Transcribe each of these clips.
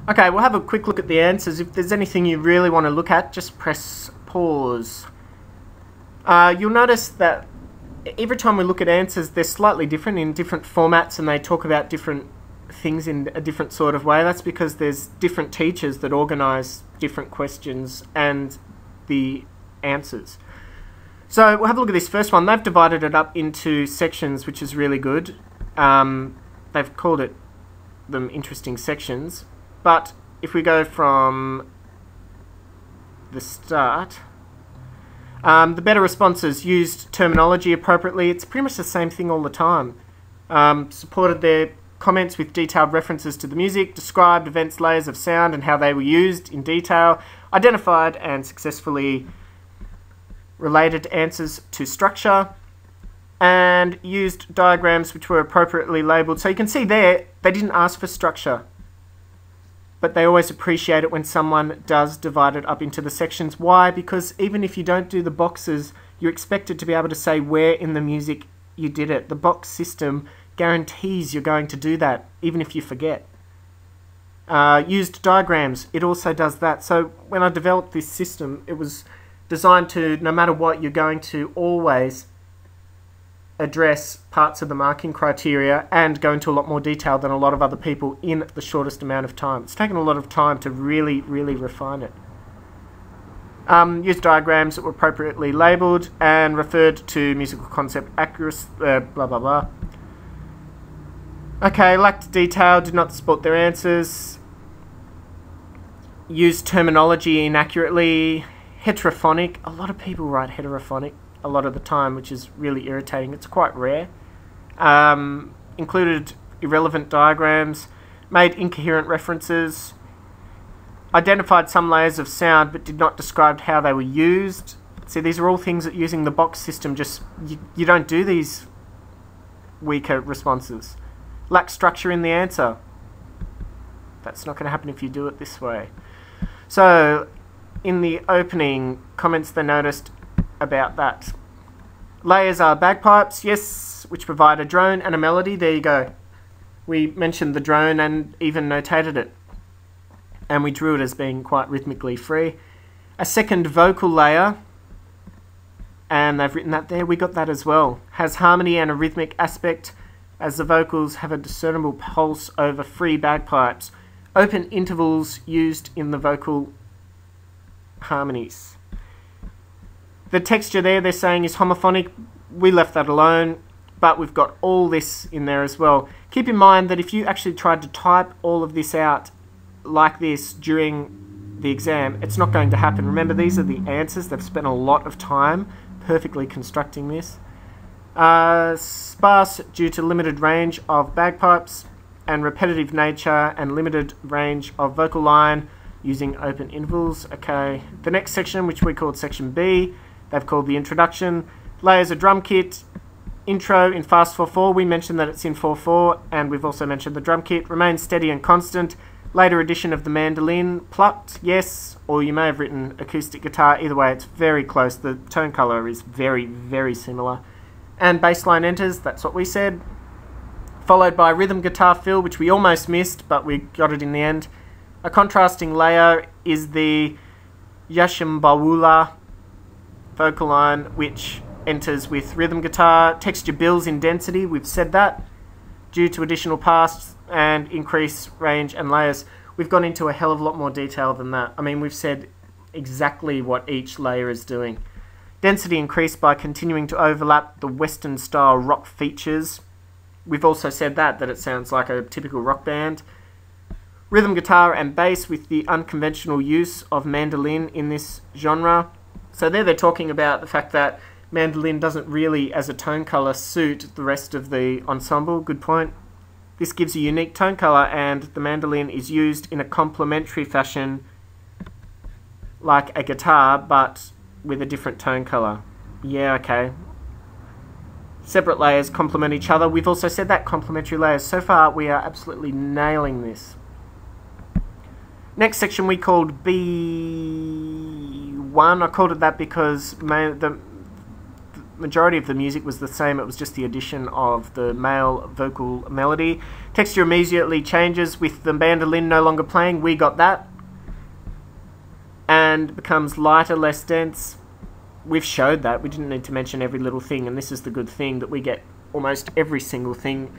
Okay, we'll have a quick look at the answers. If there's anything you really want to look at, just press pause. You'll notice that every time we look at answers, they're slightly different in different formats, and they talk about different things in a different sort of way. That's because there's different teachers that organise different questions and the answers. So we'll have a look at this first one. They've divided it up into sections, which is really good. They've called them interesting sections. But if we go from the start, the better responses used terminology appropriately. It's pretty much the same thing all the time. Supported their comments with detailed references to the music, described events, layers of sound and how they were used in detail, identified and successfully related answers to structure, and used diagrams which were appropriately labelled. So you can see there, they didn't ask for structure, but they always appreciate it when someone does divide it up into the sections. Why? Because even if you don't do the boxes, you're expected to be able to say where in the music you did it. The box system guarantees you're going to do that, even if you forget. Used diagrams, it also does that. So when I developed this system, it was designed to, no matter what, you're going to always address parts of the marking criteria and go into a lot more detail than a lot of other people in the shortest amount of time. It's taken a lot of time to really, really refine it. Used diagrams that were appropriately labelled and referred to musical concept accuracy, blah, blah, blah. Okay, lacked detail, did not support their answers. Used terminology inaccurately. Heterophonic, a lot of people write heterophonic a lot of the time, which is really irritating. It's quite rare. Included irrelevant diagrams, made incoherent references, identified some layers of sound but did not describe how they were used. See, these are all things that using the box system, you don't do these weaker responses. Lack structure in the answer. That's not going to happen if you do it this way. So in the opening comments, they noticed about that. Layers are bagpipes, yes, which provide a drone and a melody. There you go. We mentioned the drone and even notated it. And we drew it as being quite rhythmically free. A second vocal layer, and they've written that there, we got that as well. Has harmony and a rhythmic aspect, as the vocals have a discernible pulse over free bagpipes. Open intervals used in the vocal harmonies. The texture there they're saying is homophonic. We left that alone, but we've got all this in there as well. Keep in mind that if you actually tried to type all of this out like this during the exam, it's not going to happen. Remember, these are the answers. They've spent a lot of time perfectly constructing this. Sparse due to limited range of bagpipes and repetitive nature and limited range of vocal line using open intervals. Okay, the next section, which we called section B, they've called the introduction. Layers a drum kit. Intro in fast 4/4. We mentioned that it's in 4/4, and we've also mentioned the drum kit. Remains steady and constant. Later addition of the mandolin. Plucked, yes, or you may have written acoustic guitar. Either way, it's very close. The tone color is very, very similar. And bass line enters. That's what we said. Followed by rhythm guitar fill, which we almost missed, but we got it in the end. A contrasting layer is the Yashimbawula vocal line, which enters with rhythm guitar. Texture builds in density, we've said that, due to additional pass and increase range and layers. We've gone into a hell of a lot more detail than that. I mean, we've said exactly what each layer is doing. Density increased by continuing to overlap the Western style rock features. We've also said that it sounds like a typical rock band. Rhythm guitar and bass with the unconventional use of mandolin in this genre. So there they're talking about the fact that mandolin doesn't really, as a tone colour, suit the rest of the ensemble. Good point. This gives a unique tone colour, and the mandolin is used in a complementary fashion like a guitar, but with a different tone colour. Yeah, okay. Separate layers complement each other. We've also said that, complementary layers. So far, we are absolutely nailing this. Next section we called B1. I called it that because the Majority of the music was the same, it was just the addition of the male vocal melody. Texture immediately changes with the mandolin no longer playing, we got that. And becomes lighter, less dense. We've showed that, we didn't need to mention every little thing, and this is the good thing, that we get almost every single thing,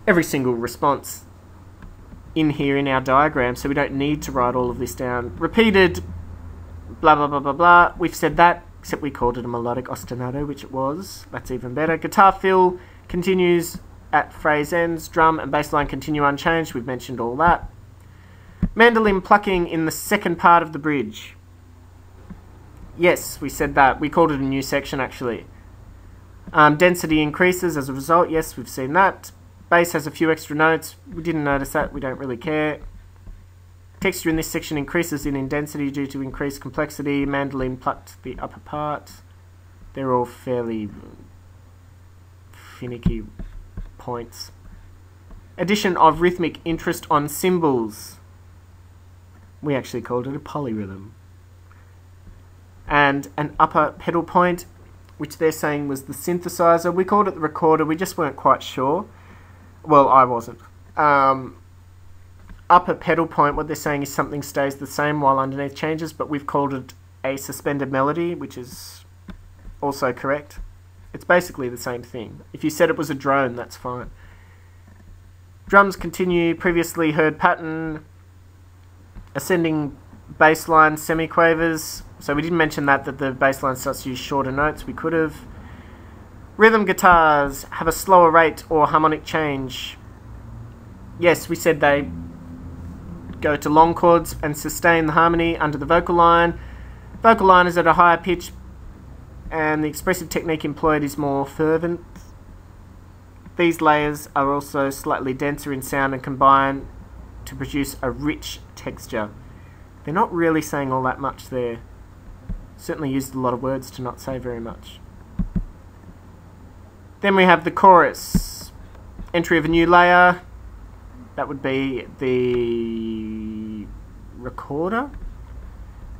every single response in here in our diagram, so we don't need to write all of this down. Repeated, blah blah blah blah blah, we've said that, except we called it a melodic ostinato, which it was. That's even better. Guitar fill continues at phrase ends. Drum and bass line continue unchanged. We've mentioned all that. Mandolin plucking in the second part of the bridge. Yes, we said that. We called it a new section, actually. Density increases as a result. Yes, we've seen that. Bass has a few extra notes. We didn't notice that. We don't really care. Texture in this section increases in density due to increased complexity. Mandolin plucked the upper part. They're all fairly finicky points. Addition of rhythmic interest on cymbals. We actually called it a polyrhythm. And an upper pedal point, which they're saying was the synthesizer. We called it the recorder. We just weren't quite sure. Well, I wasn't. Upper pedal point, what they're saying is something stays the same while underneath changes, but we've called it a suspended melody, which is also correct. It's basically the same thing. If you said it was a drone, that's fine. Drums continue, previously heard pattern, ascending bass line, semiquavers. So we didn't mention that the bass line starts to use shorter notes. We could have. Rhythm guitars have a slower rate or harmonic change. Yes, we said they go to long chords and sustain the harmony under the vocal line. Vocal line is at a higher pitch and the expressive technique employed is more fervent. These layers are also slightly denser in sound and combine to produce a rich texture. They're not really saying all that much there. Certainly used a lot of words to not say very much. Then we have the chorus. Entry of a new layer. That would be the recorder.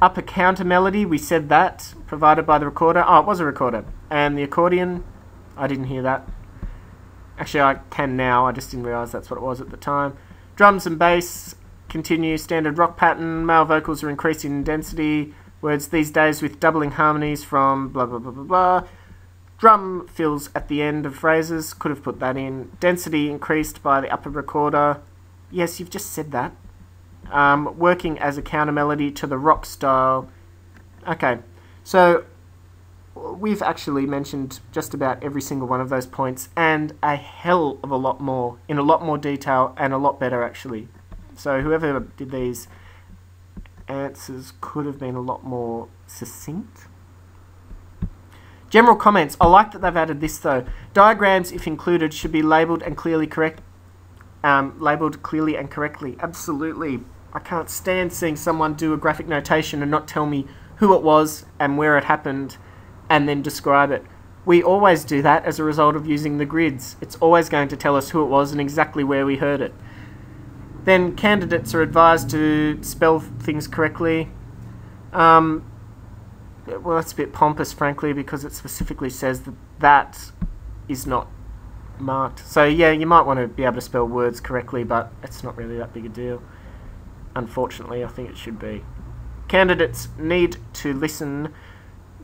Upper counter melody, we said that, provided by the recorder. Oh, it was a recorder. And the accordion, I didn't hear that. Actually, I can now, I just didn't realise that's what it was at the time. Drums and bass continue, standard rock pattern. Male vocals are increasing in density. Words these days with doubling harmonies from blah blah blah blah blah. Drum fills at the end of phrases, could have put that in. Density increased by the upper recorder. Yes, you've just said that. Working as a counter melody to the rock style. Okay, so we've actually mentioned just about every single one of those points and a hell of a lot more, in a lot more detail and a lot better actually. So whoever did these answers could have been a lot more succinct. General comments. I like that they've added this though. Diagrams, if included, should be labelled and clearly correct. Labelled clearly and correctly. Absolutely. I can't stand seeing someone do a graphic notation and not tell me who it was and where it happened and then describe it. We always do that as a result of using the grids. It's always going to tell us who it was and exactly where we heard it. Then candidates are advised to spell things correctly. Well, that's a bit pompous, frankly, because it specifically says that that is not marked. So yeah, you might want to be able to spell words correctly, but it's not really that big a deal. Unfortunately, I think it should be. Candidates need to listen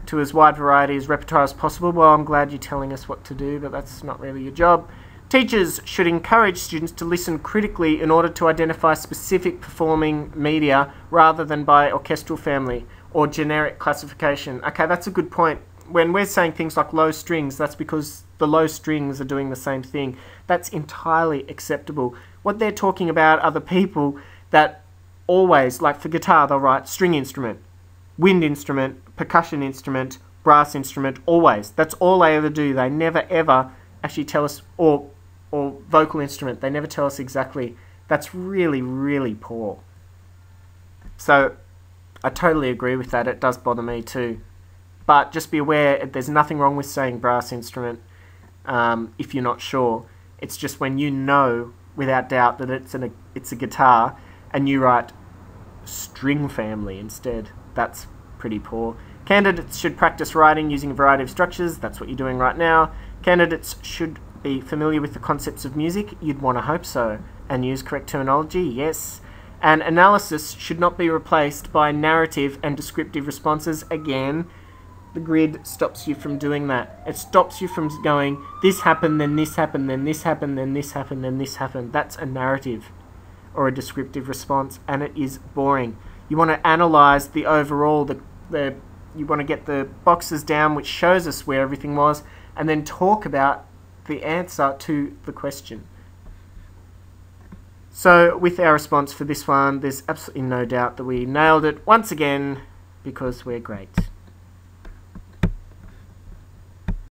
to as wide variety as repertoire as possible. Well, I'm glad you're telling us what to do, but that's not really your job. Teachers should encourage students to listen critically in order to identify specific performing media rather than by orchestral family or generic classification. Okay, that's a good point. When we're saying things like low strings, that's because the low strings are doing the same thing. That's entirely acceptable. What they're talking about are the people that always, like for guitar, they'll write string instrument, wind instrument, percussion instrument, brass instrument, always. That's all they ever do. They never ever actually tell us, or vocal instrument, they never tell us exactly. That's really, really poor. So I totally agree with that. It does bother me too. But just be aware, there's nothing wrong with saying brass instrument if you're not sure. It's just when you know without doubt that it's a guitar and you write string family instead. That's pretty poor. Candidates should practice writing using a variety of structures. That's what you're doing right now. Candidates should be familiar with the concepts of music. You'd want to hope so. And use correct terminology. Yes. And analysis should not be replaced by narrative and descriptive responses. Again, the grid stops you from doing that. It stops you from going, this happened, then this happened, then this happened, then this happened, then this happened. That's a narrative or a descriptive response, and it is boring. You want to analyze the overall, you want to get the boxes down, which shows us where everything was, and then talk about the answer to the question. So with our response for this one, there's absolutely no doubt that we nailed it once again because we're great.